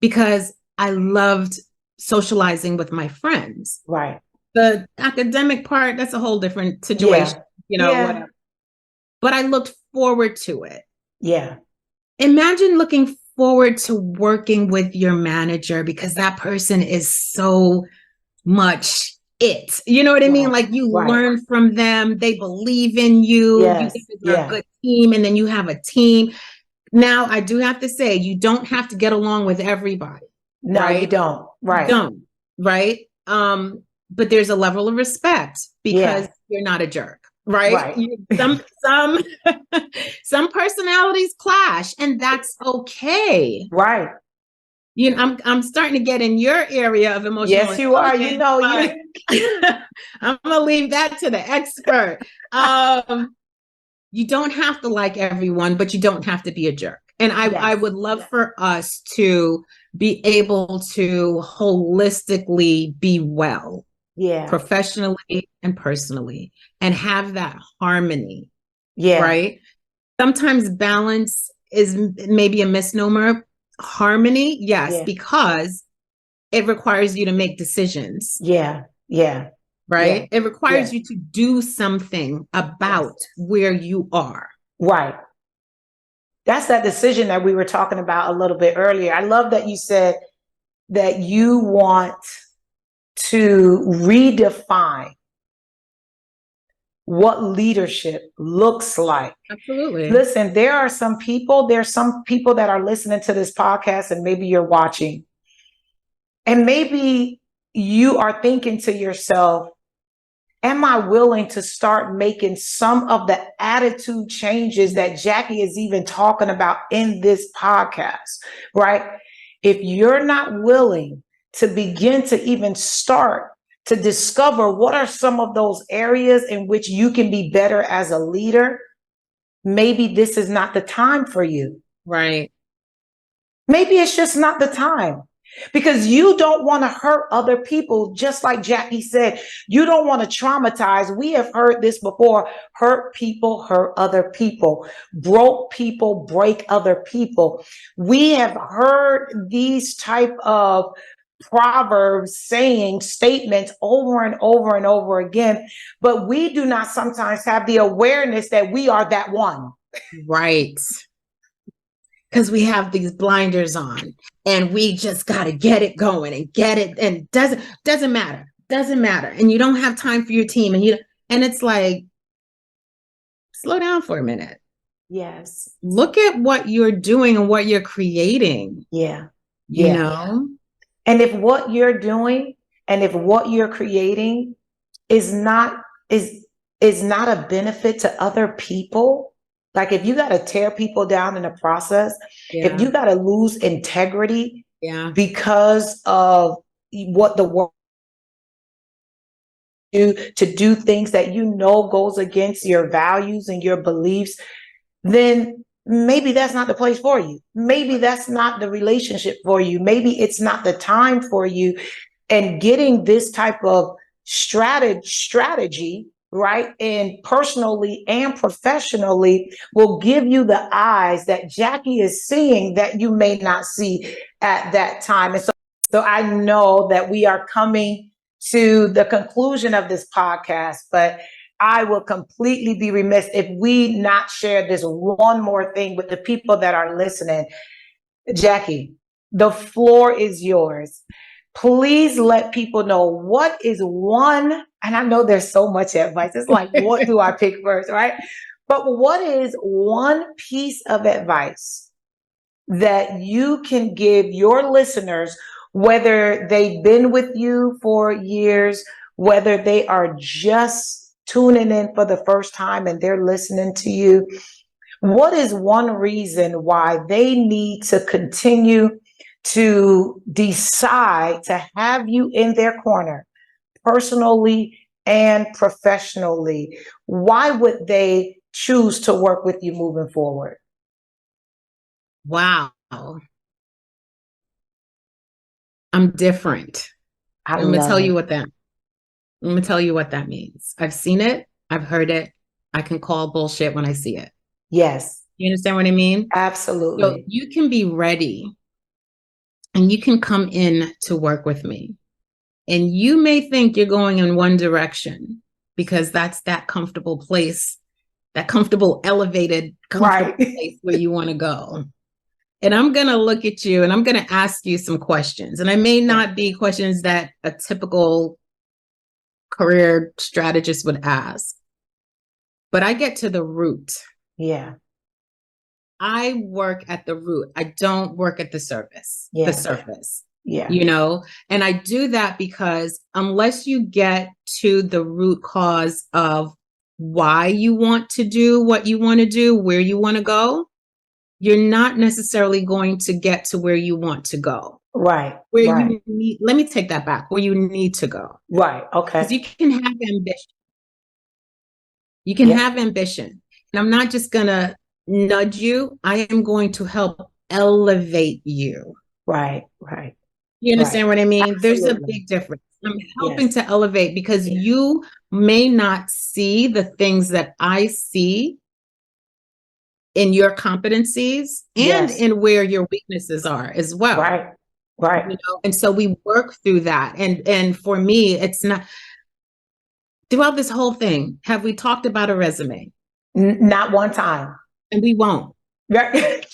because I loved socializing with my friends. Right. The academic part, that's a whole different situation, whatever. But I looked forward to it. Yeah. Imagine looking forward to working with your manager because that person is so much it. You know what I mean? Like you learn from them. They believe in you. Yes. You think they're a good team, and then you have a team. Now, I do have to say, you don't have to get along with everybody. No, right? you don't. Right. You don't. Right. But there's a level of respect because you're not a jerk. Right. Some personalities clash, and that's okay. Right. I'm starting to get in your area of emotional. Yes, you are. You know, I'm gonna leave that to the expert. You don't have to like everyone, but you don't have to be a jerk. And I would love for us to be able to holistically be well, professionally and personally, and have that harmony. Right. Sometimes balance is maybe a misnomer. Harmony, yes, because it requires you to make decisions. Right? It requires you to do something about where you are. Right. That's that decision that we were talking about a little bit earlier. I love that you said that you want to redefine what leadership looks like. Absolutely. Listen, there's some people that are listening to this podcast, and maybe you're watching, and maybe you are thinking to yourself, am I willing to start making some of the attitude changes that Jackie is even talking about in this podcast, right? If you're not willing to begin to even start to discover what are some of those areas in which you can be better as a leader, maybe this is not the time for you. Right. Maybe it's just not the time. Because you don't want to hurt other people, just like Jackie said. You don't want to traumatize. We have heard this before. Hurt people hurt other people. Broke people break other people. We have heard these type of proverbs, saying, statements over and over and over again. But we do not sometimes have the awareness that we are that one. Right. Because we have these blinders on and we just got to get it going and get it. And doesn't matter. And you don't have time for your team. And it's like, slow down for a minute. Yes. Look at what you're doing and what you're creating. Yeah. You know? And if what you're doing and if what you're creating is not not a benefit to other people, like if you got to tear people down in the process, if you got to lose integrity because of what the world do to do things that you know goes against your values and your beliefs, then maybe that's not the place for you. Maybe that's not the relationship for you. Maybe it's not the time for you. And getting this type of strategy, right, and personally and professionally will give you the eyes that Jackie is seeing that you may not see at that time. And so I know that we are coming to the conclusion of this podcast, but I will completely be remiss if we not share this one more thing with the people that are listening. Jackie, the floor is yours. Please let people know what is one, and I know there's so much advice. It's like, what do I pick first, right? But what is one piece of advice that you can give your listeners, whether they've been with you for years, whether they are just tuning in for the first time and they're listening to you? What is one reason why they need to continue to decide to have you in their corner, personally and professionally? Why would they choose to work with you moving forward? Wow. I'm different. I'm going to tell you what that means. I've seen it. I've heard it. I can call bullshit when I see it. Yes. You understand what I mean? Absolutely. So you can be ready and you can come in to work with me. And you may think you're going in one direction because that's that comfortable place, that comfortable, elevated, comfortable place where you want to go. And I'm going to look at you and I'm going to ask you some questions. And I may not be questions that a typical career strategist would ask, but I get to the root. Yeah. I work at the root. I don't work at the surface. Yeah. The surface. Yeah. You know, and I do that because unless you get to the root cause of why you want to do what you want to do, where you want to go, you're not necessarily going to get to where you want to go. Right. Where you need, let me take that back, where you need to go. Right. Okay. Because you can have ambition. You can have ambition. And I'm not just going to nudge you. I am going to help elevate you. Right. Right. You understand what I mean? Absolutely. There's a big difference. I'm helping to elevate because you may not see the things that I see in your competencies and in where your weaknesses are as well. Right. Right. You know? And so we work through that. And for me, it's not throughout this whole thing. Have we talked about a resume? Not one time. And we won't. Right.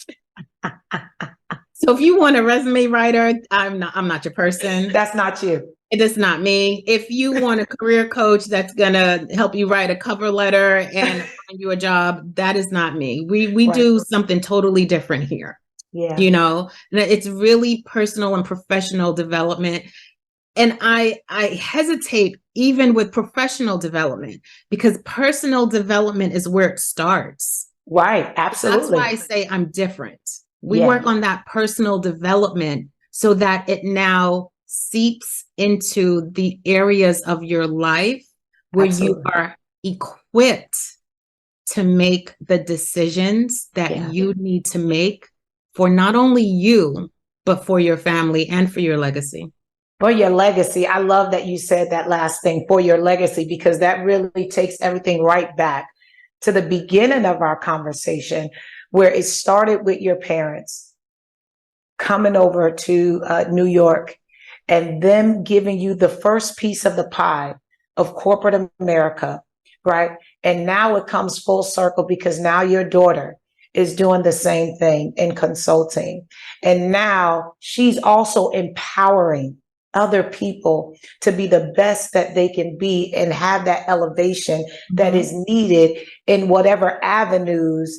So if you want a resume writer, I'm not your person. That's not you. It is not me. If you want a career coach that's going to help you write a cover letter and find you a job, that is not me. We do something totally different here. Yeah. You know, it's really personal and professional development. And I hesitate even with professional development because personal development is where it starts. Right. Absolutely. That's why I say I'm different. We work on that personal development so that it now seeps into the areas of your life where you are equipped to make the decisions that you need to make for not only you, but for your family and for your legacy. For your legacy. I love that you said that last thing, for your legacy, because that really takes everything right back to the beginning of our conversation, where it started with your parents coming over to New York and them giving you the first piece of the pie of corporate America, right? And now it comes full circle because now your daughter is doing the same thing in consulting. And now she's also empowering other people to be the best that they can be and have that elevation that is needed in whatever avenues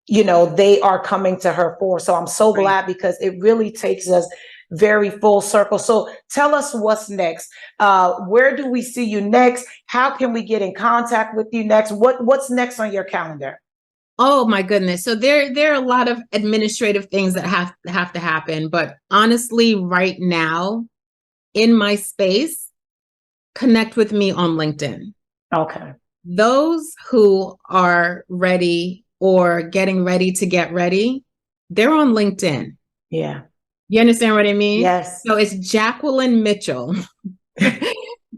they are coming to her for. So I'm so glad, because it really takes us very full circle. So tell us what's next. Where do we see you next? How can we get in contact with you next? What's next on your calendar? Oh my goodness. So there are a lot of administrative things that have to happen, but honestly, right now in my space, connect with me on LinkedIn. Okay. Those who are ready or getting ready to get ready, they're on LinkedIn. Yeah. You understand what I mean? Yes. So it's Jacqueline Mitchell.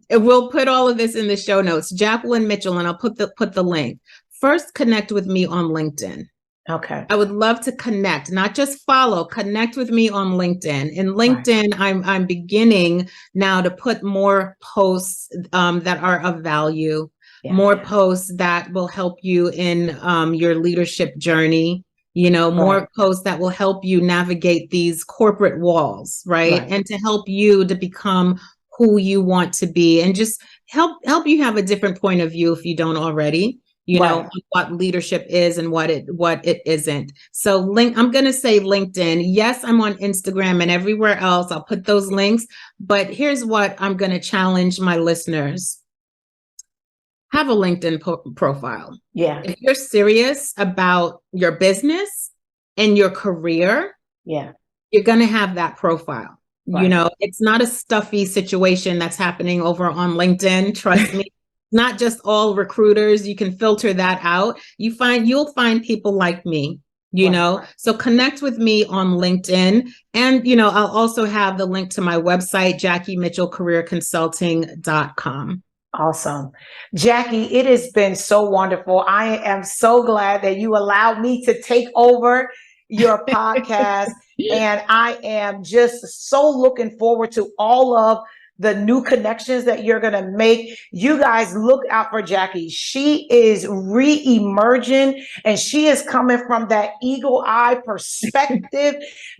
We'll put all of this in the show notes. Jacqueline Mitchell, and I'll put the link. First, connect with me on LinkedIn. Okay. I would love to connect, not just follow, connect with me on LinkedIn. In LinkedIn, right. I'm beginning now to put more posts that are of value, more posts that will help you in your leadership journey, more posts that will help you navigate these corporate walls, right? And to help you to become who you want to be, and just help you have a different point of view if you don't already. What leadership is and what it isn't. So I'm going to say LinkedIn. Yes, I'm on Instagram and everywhere else. I'll put those links, but here's what I'm going to challenge my listeners. Have a LinkedIn profile. Yeah. If you're serious about your business and your career, you're going to have that profile. Right. It's not a stuffy situation that's happening over on LinkedIn. Trust me. Not just all recruiters. You can filter that out. You'll find people like me, so connect with me on LinkedIn. And, I'll also have the link to my website, JackieMitchellCareerConsulting.com. Awesome. Jackie, it has been so wonderful. I am so glad that you allowed me to take over your podcast. And I am just so looking forward to all of the new connections that you're going to make. You guys look out for Jackie. She is re-emerging, and she is coming from that eagle eye perspective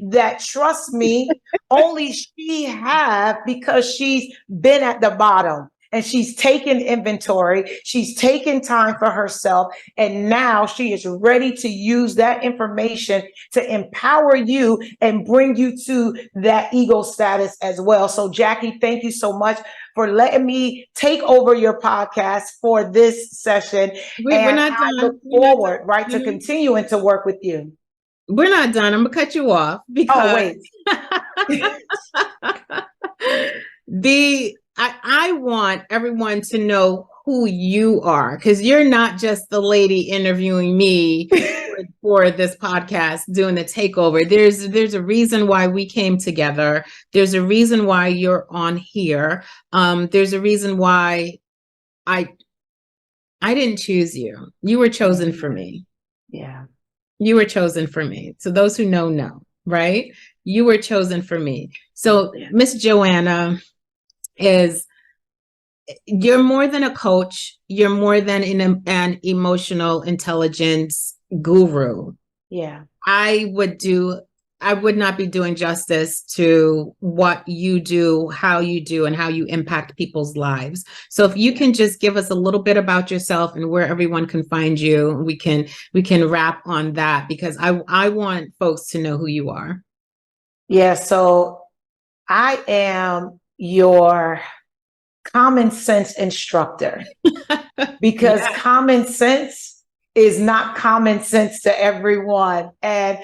that, trust me, only she have, because she's been at the bottom. And she's taken inventory. She's taken time for herself. And now she is ready to use that information to empower you and bring you to that ego status as well. So, Jackie, thank you so much for letting me take over your podcast for this session. We're not done. I look forward, to continuing to work with you. We're not done. I'm going to cut you off because... I want everyone to know who you are, because you're not just the lady interviewing me for this podcast, doing the takeover. There's a reason why we came together. There's a reason why you're on here. There's a reason why I didn't choose you. You were chosen for me. Yeah. You were chosen for me. So those who know, right? You were chosen for me. So Miss Joanna you're more than a coach. You're more than an emotional intelligence guru. Yeah. I would not be doing justice to what you do, how you do, and how you impact people's lives. So if you can just give us a little bit about yourself and where everyone can find you, we can wrap on that, because I want folks to know who you are. Yeah. So I am your common sense instructor, because common sense is not common sense to everyone. And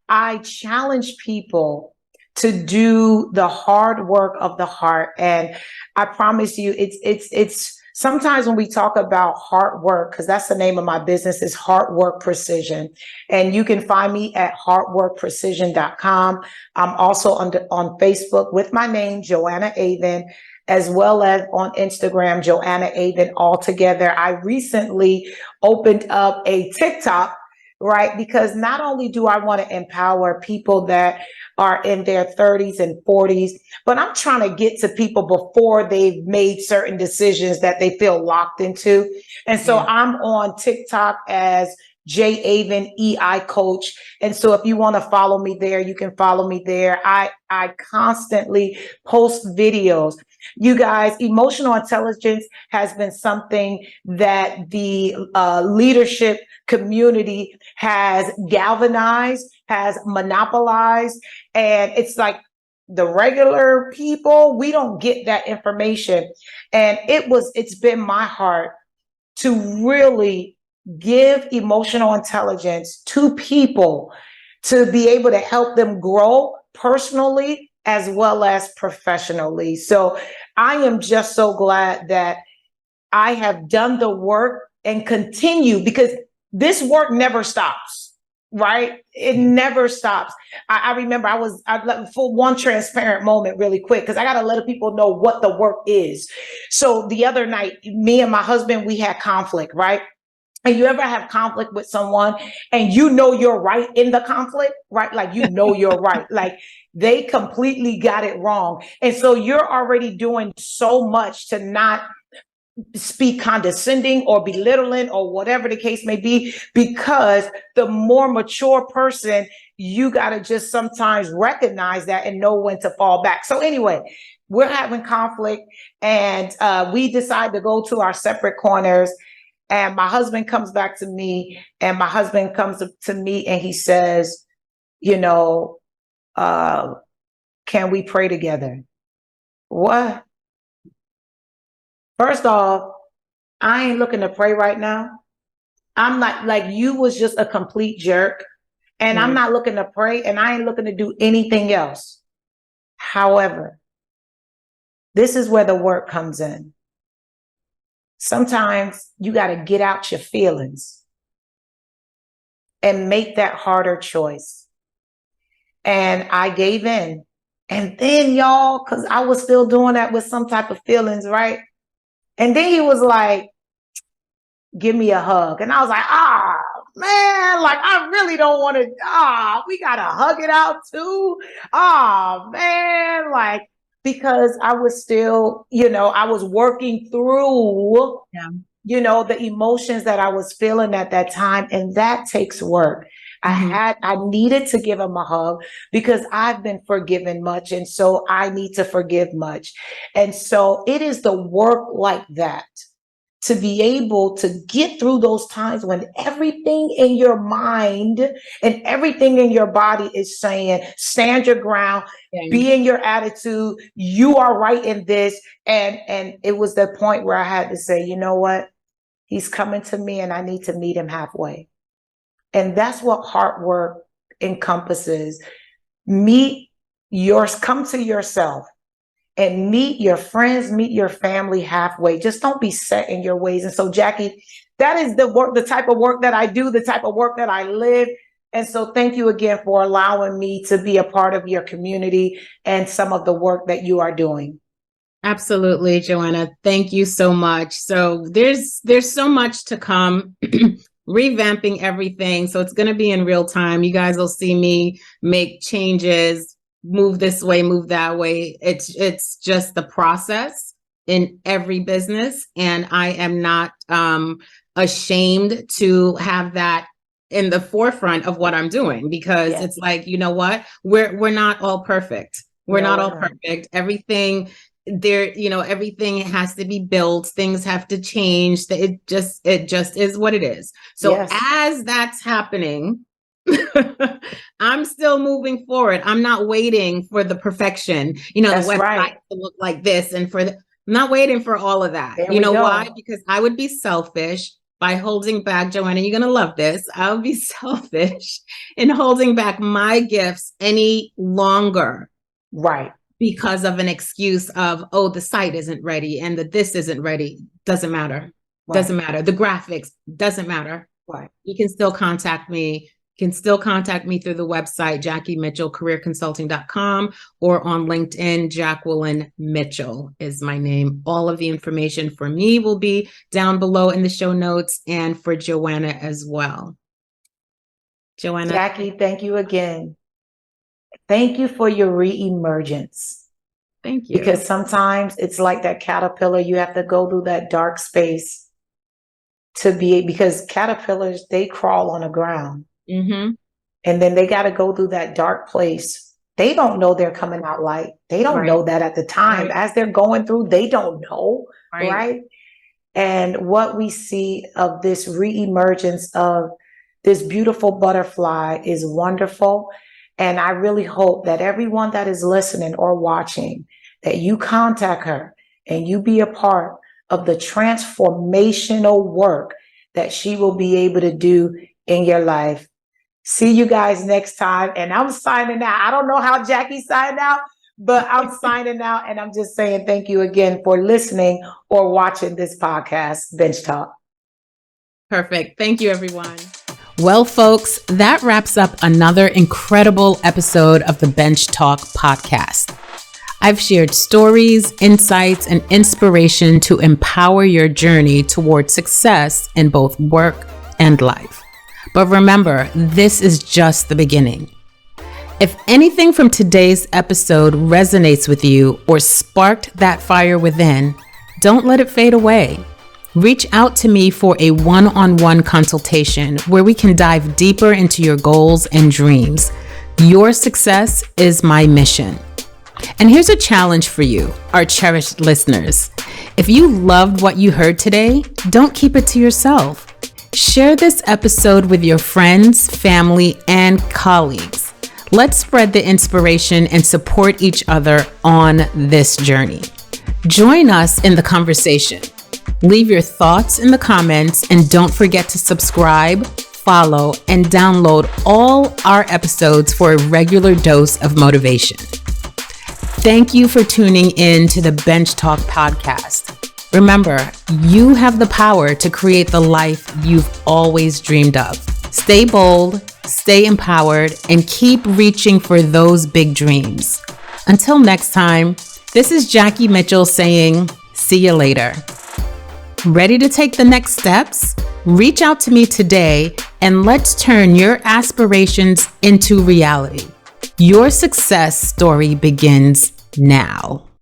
I challenge people to do the hard work of the heart. And I promise you, it's sometimes when we talk about hard work, because that's the name of my business, is Hard Work Precision. And you can find me at hardworkprecision.com. I'm also on Facebook with my name, Joanna Avin, as well as on Instagram, Joanna Avin, all together. I recently opened up a TikTok, right? Because not only do I want to empower people that are in their 30s and 40s, but I'm trying to get to people before they've made certain decisions that they feel locked into. And so I'm on TikTok as J Avin EI coach. And so if you want to follow me there, you can follow me there. I constantly post videos. You guys, emotional intelligence has been something that the leadership community has galvanized, has monopolized. And it's like the regular people, we don't get that information. And it's been my heart to really give emotional intelligence to people to be able to help them grow personally as well as professionally. So I am just so glad that I have done the work and continue, because this work never stops, right? It never stops. I remember for one transparent moment really quick, because I got to let people know what the work is. So the other night, me and my husband, we had conflict, right? And you ever have conflict with someone and you know you're right in the conflict, right? Like, you know, you're right. Like, they completely got it wrong. And so you're already doing so much to not speak condescending or belittling or whatever the case may be, because the more mature person, you got to just sometimes recognize that and know when to fall back. So anyway, we're having conflict, and we decide to go to our separate corners. And my husband comes back to me, and my husband comes to me and he says, you know, can we pray together? What? First off, I ain't looking to pray right now. I'm not, like, you was just a complete jerk, and I'm not looking to pray, and I ain't looking to do anything else. However, this is where the work comes in. Sometimes you got to get out your feelings and make that harder choice. And I gave in. And then, y'all, because I was still doing that with some type of feelings, right? And then he was like, give me a hug. And I was like, man, like, I really don't want to, we got to hug it out too. Man, like, because I was still, I was working through, the emotions that I was feeling at that time. And that takes work. I needed to give him a hug because I've been forgiven much. And so I need to forgive much. And so it is the work like that to be able to get through those times when everything in your mind and everything in your body is saying, stand your ground, be in your attitude, you are right in this. And it was the point where I had to say, you know what? He's coming to me and I need to meet him halfway. And that's what heart work encompasses. Come to yourself and meet your friends, meet your family halfway. Just don't be set in your ways. And so, Jackie, that is the work, the type of work that I do, the type of work that I live. And so thank you again for allowing me to be a part of your community and some of the work that you are doing. Absolutely, Joanna. Thank you so much. So there's so much to come. Revamping everything. So it's going to be in real time. You guys will see me make changes, move this way, move that way. It's just the process in every business. And I am not ashamed to have that in the forefront of what I'm doing, because it's like, you know what? We're not all perfect. We're not all perfect. Everything there, everything has to be built. Things have to change. It just is what it is. So as that's happening, I'm still moving forward. I'm not waiting for the perfection, the website to look like this. And I'm not waiting for all of that. You know why? Because I would be selfish by holding back, Joanna, you're going to love this. I would be selfish in holding back my gifts any longer. Right. Because of an excuse of, the site isn't ready and that this isn't ready. Doesn't matter. Right. Doesn't matter. The graphics doesn't matter. Right. You can still contact me. Through the website, JackieMitchellCareerConsulting.com, or on LinkedIn, Jacqueline Mitchell is my name. All of the information for me will be down below in the show notes, and for Joanna as well. Joanna. Jackie, thank you again. Thank you for your reemergence. Thank you. Because sometimes it's like that caterpillar, you have to go through that dark space to be, because caterpillars, they crawl on the ground. Mm-hmm. And then they got to go through that dark place. They don't know they're coming out light. They don't know that at the time. As they're going through, they don't know, right? And what we see of this reemergence of this beautiful butterfly is wonderful. And I really hope that everyone that is listening or watching, that you contact her and you be a part of the transformational work that she will be able to do in your life. See you guys next time. And I'm signing out. I don't know how Jackie signed out, but I'm signing out. And I'm just saying thank you again for listening or watching this podcast, Bench Talk. Perfect. Thank you, everyone. Well, folks, that wraps up another incredible episode of the BenchTalk Podcast. I've shared stories, insights, and inspiration to empower your journey toward success in both work and life. But remember, this is just the beginning. If anything from today's episode resonates with you or sparked that fire within, don't let it fade away. Reach out to me for a one-on-one consultation where we can dive deeper into your goals and dreams. Your success is my mission. And here's a challenge for you, our cherished listeners. If you loved what you heard today, don't keep it to yourself. Share this episode with your friends, family, and colleagues. Let's spread the inspiration and support each other on this journey. Join us in the conversation. Leave your thoughts in the comments and don't forget to subscribe, follow, and download all our episodes for a regular dose of motivation. Thank you for tuning in to the BenchTalk Podcast. Remember, you have the power to create the life you've always dreamed of. Stay bold, stay empowered, and keep reaching for those big dreams. Until next time, this is Jackie Mitchell saying, see you later. Ready to take the next steps? Reach out to me today and let's turn your aspirations into reality. Your success story begins now.